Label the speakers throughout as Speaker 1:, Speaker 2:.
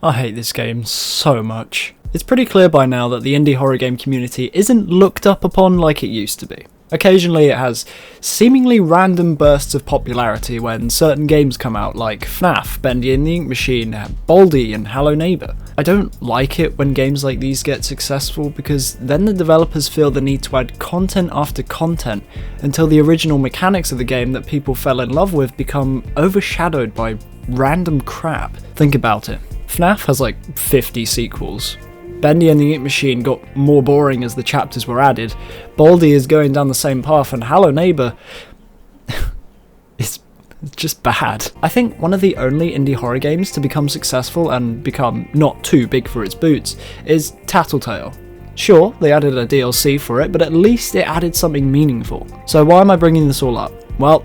Speaker 1: I hate this game so much. It's pretty clear by now that the indie horror game community isn't looked up upon like it used to be. Occasionally it has seemingly random bursts of popularity when certain games come out like FNAF, Bendy and the Ink Machine, Baldi and Hello Neighbor. I don't like it when games like these get successful because then the developers feel the need to add content after content until the original mechanics of the game that people fell in love with become overshadowed by random crap. Think about it. FNAF has like 50 sequels. Bendy and the Ink Machine got more boring as the chapters were added. Baldi is going down the same path, and Hello Neighbor is just bad. I think one of the only indie horror games to become successful and become not too big for its boots is Tattletale. Sure, they added a DLC for it, but at least it added something meaningful. So why am I bringing this all up? Well,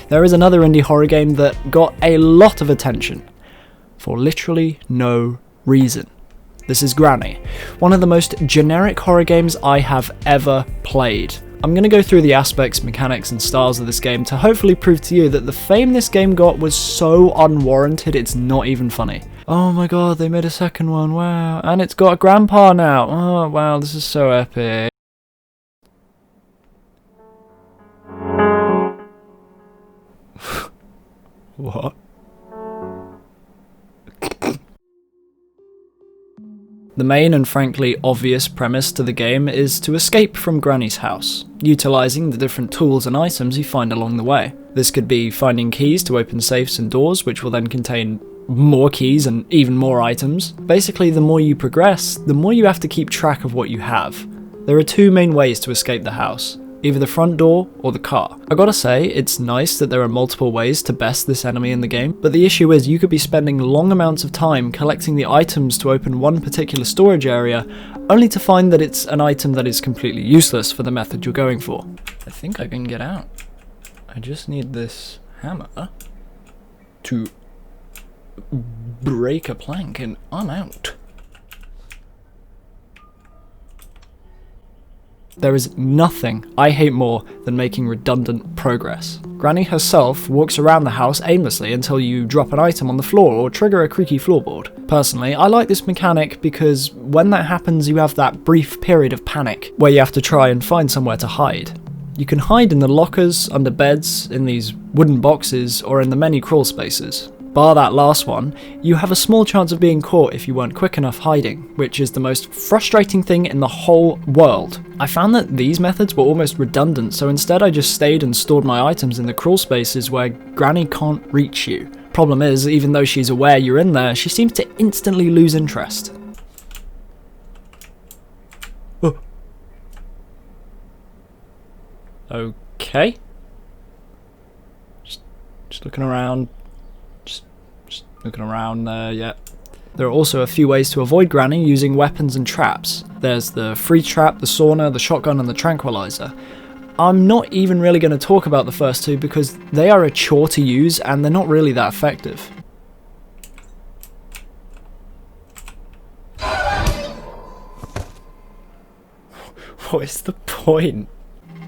Speaker 1: there is another indie horror game that got a lot of attention for literally no reason. This is Granny, one of the most generic horror games I have ever played. I'm going to go through the aspects, mechanics and styles of this game to hopefully prove to you that the fame this game got was so unwarranted it's not even funny. Oh my god, they made a second one, wow, and it's got a grandpa now, oh wow, this is so epic. What? The main and frankly obvious premise to the game is to escape from Granny's house, utilising the different tools and items you find along the way. This could be finding keys to open safes and doors, which will then contain more keys and even more items. Basically, the more you progress, the more you have to keep track of what you have. There are two main ways to escape the house. Either the front door or the car. I gotta say, it's nice that there are multiple ways to best this enemy in the game, but the issue is you could be spending long amounts of time collecting the items to open one particular storage area, only to find that it's an item that is completely useless for the method you're going for. I think I can get out. I just need this hammer to break a plank and I'm out. There is nothing I hate more than making redundant progress. Granny herself walks around the house aimlessly until you drop an item on the floor or trigger a creaky floorboard. Personally, I like this mechanic because when that happens you have that brief period of panic where you have to try and find somewhere to hide. You can hide in the lockers, under beds, in these wooden boxes, or in the many crawl spaces. Bar that last one, you have a small chance of being caught if you weren't quick enough hiding, which is the most frustrating thing in the whole world. I found that these methods were almost redundant, so instead I just stayed and stored my items in the crawl spaces where Granny can't reach you. Problem is, even though she's aware you're in there, she seems to instantly lose interest. Oh. Okay. Just looking around. Looking around there, yeah. There are also a few ways to avoid Granny using weapons and traps. There's the freeze trap, the sauna, the shotgun and the tranquilizer. I'm not even really going to talk about the first two because they are a chore to use and they're not really that effective. What is the point?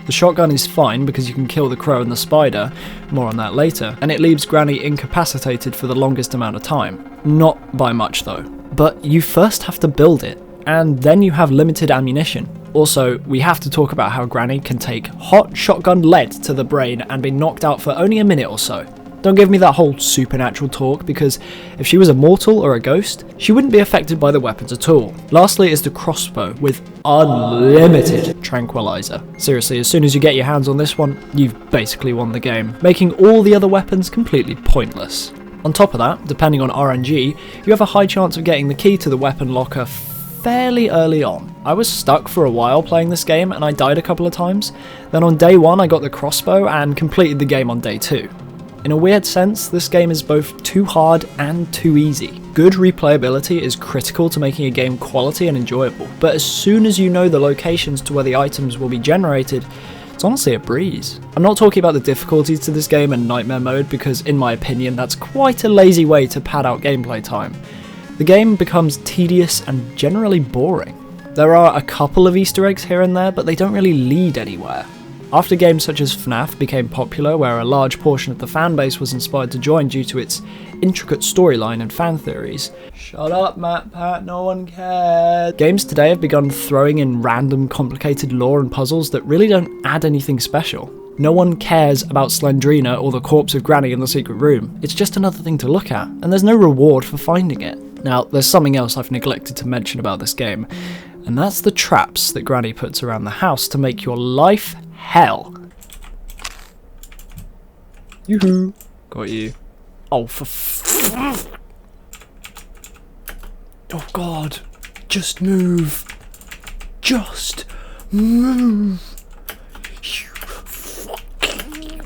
Speaker 1: The shotgun is fine because you can kill the crow and the spider, more on that later, and it leaves Granny incapacitated for the longest amount of time. Not by much though. But you first have to build it, and then you have limited ammunition. Also, we have to talk about how Granny can take hot shotgun lead to the brain and be knocked out for only a minute or so. Don't give me that whole supernatural talk, because if she was a mortal or a ghost, she wouldn't be affected by the weapons at all. Lastly is the Crossbow with Unlimited Tranquilizer. Seriously, as soon as you get your hands on this one, you've basically won the game, making all the other weapons completely pointless. On top of that, depending on RNG, you have a high chance of getting the key to the weapon locker fairly early on. I was stuck for a while playing this game and I died a couple of times. Then on day 1 I got the Crossbow and completed the game on day 2. In a weird sense, this game is both too hard and too easy. Good replayability is critical to making a game quality and enjoyable, but as soon as you know the locations to where the items will be generated, it's honestly a breeze. I'm not talking about the difficulties to this game and nightmare mode because in my opinion that's quite a lazy way to pad out gameplay time. The game becomes tedious and generally boring. There are a couple of Easter eggs here and there, but they don't really lead anywhere. After games such as FNAF became popular, where a large portion of the fanbase was inspired to join due to its intricate storyline and fan theories. Shut up, MatPat, no one cares. Games today have begun throwing in random complicated lore and puzzles that really don't add anything special. No one cares about Slendrina or the corpse of Granny in the secret room. It's just another thing to look at, and there's no reward for finding it. Now, there's something else I've neglected to mention about this game, and that's the traps that Granny puts around the house to make your life hell. Yoo-hoo. Got you. Oh, oh god. Just move. Just move. You fucking...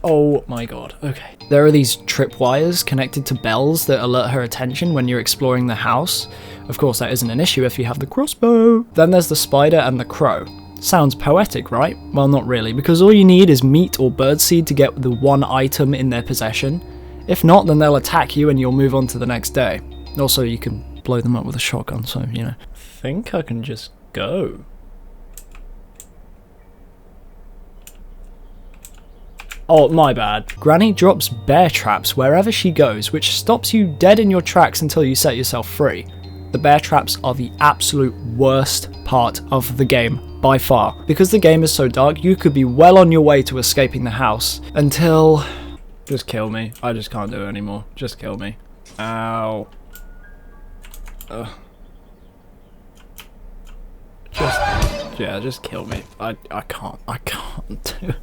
Speaker 1: Oh my god, okay. There are these tripwires connected to bells that alert her attention when you're exploring the house. Of course, that isn't an issue if you have the crossbow. Then there's the spider and the crow. Sounds poetic, right? Well, not really, because all you need is meat or birdseed to get the one item in their possession. If not, then they'll attack you and you'll move on to the next day. Also, you can blow them up with a shotgun, so, you know. I think I can just go. Oh, my bad. Granny drops bear traps wherever she goes, which stops you dead in your tracks until you set yourself free. The bear traps are the absolute worst part of the game, by far. Because the game is so dark, you could be well on your way to escaping the house until... Just kill me. I just can't do it anymore. Just kill me. Ow. Ugh. Just kill me. I can't do it.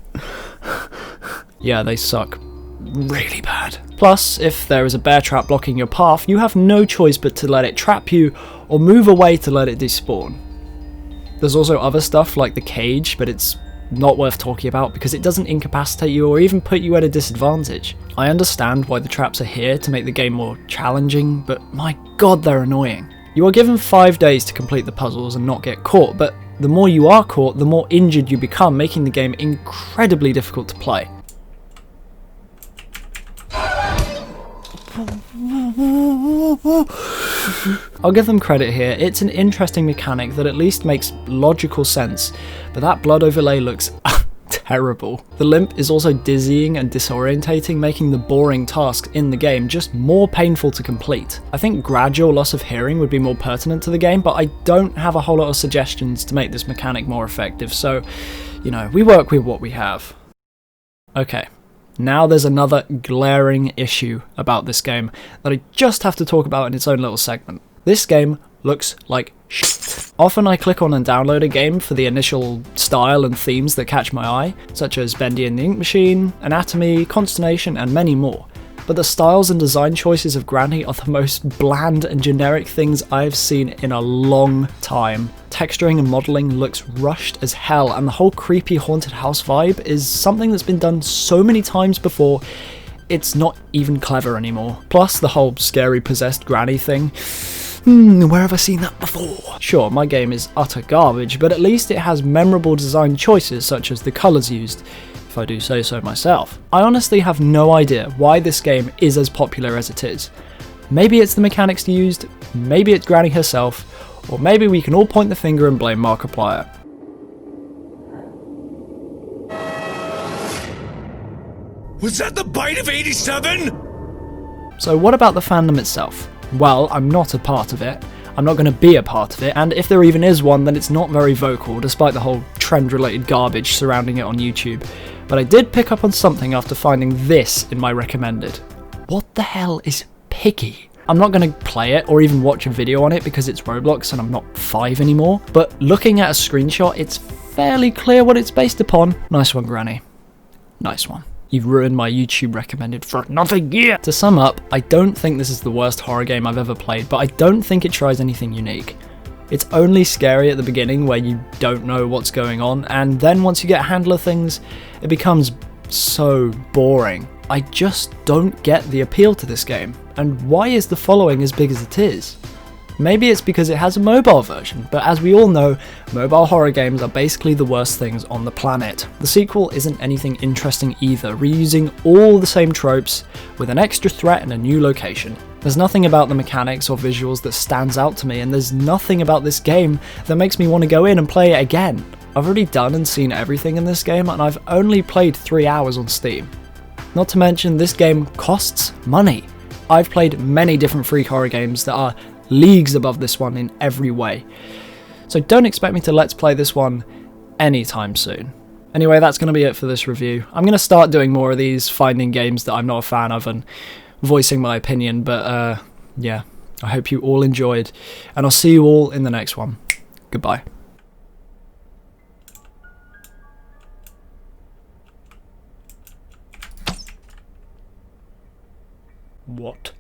Speaker 1: Yeah, they suck really bad. Plus, if there is a bear trap blocking your path, you have no choice but to let it trap you or move away to let it despawn. There's also other stuff like the cage, but it's not worth talking about because it doesn't incapacitate you or even put you at a disadvantage. I understand why the traps are here to make the game more challenging, but my god, they're annoying. You are given 5 days to complete the puzzles and not get caught, but the more you are caught, the more injured you become, making the game incredibly difficult to play. I'll give them credit here, it's an interesting mechanic that at least makes logical sense, but that blood overlay looks terrible. The limp is also dizzying and disorientating, making the boring tasks in the game just more painful to complete. I think gradual loss of hearing would be more pertinent to the game, but I don't have a whole lot of suggestions to make this mechanic more effective, so, you know, we work with what we have. Okay. Now there's another glaring issue about this game that I just have to talk about in its own little segment. This game looks like shit. Often I click on and download a game for the initial style and themes that catch my eye, such as Bendy and the Ink Machine, Anatomy, Consternation, and many more. But the styles and design choices of Granny are the most bland and generic things I've seen in a long time. Texturing and modelling looks rushed as hell, and the whole creepy haunted house vibe is something that's been done so many times before, it's not even clever anymore. Plus the whole scary possessed Granny thing. Where have I seen that before? Sure, my game is utter garbage, but at least it has memorable design choices such as the colours used, if I do say so myself. I honestly have no idea why this game is as popular as it is. Maybe it's the mechanics used, maybe it's Granny herself, or maybe we can all point the finger and blame Markiplier.
Speaker 2: Was that the bite of 87?
Speaker 1: So what about the fandom itself? Well, I'm not a part of it, I'm not going to be a part of it, and if there even is one, then it's not very vocal, despite the whole trend-related garbage surrounding it on YouTube. But I did pick up on something after finding this in my recommended. What the hell is Piggy? I'm not going to play it or even watch a video on it because it's Roblox and I'm not 5 anymore, but looking at a screenshot, it's fairly clear what it's based upon. Nice one, Granny. Nice one. You've ruined my YouTube recommended for another year! To sum up, I don't think this is the worst horror game I've ever played, but I don't think it tries anything unique. It's only scary at the beginning where you don't know what's going on, and then once you get a handle of things, it becomes so boring. I just don't get the appeal to this game, and why is the following as big as it is? Maybe it's because it has a mobile version, but as we all know, mobile horror games are basically the worst things on the planet. The sequel isn't anything interesting either, reusing all the same tropes with an extra threat and a new location. There's nothing about the mechanics or visuals that stands out to me, and there's nothing about this game that makes me want to go in and play it again. I've already done and seen everything in this game, and I've only played 3 hours on Steam. Not to mention, this game costs money. I've played many different free horror games that are leagues above this one in every way. So don't expect me to let's play this one anytime soon. Anyway, that's going to be it for this review. I'm going to start doing more of these, finding games that I'm not a fan of and voicing my opinion, but yeah, I hope you all enjoyed, and I'll see you all in the next one. Goodbye. What?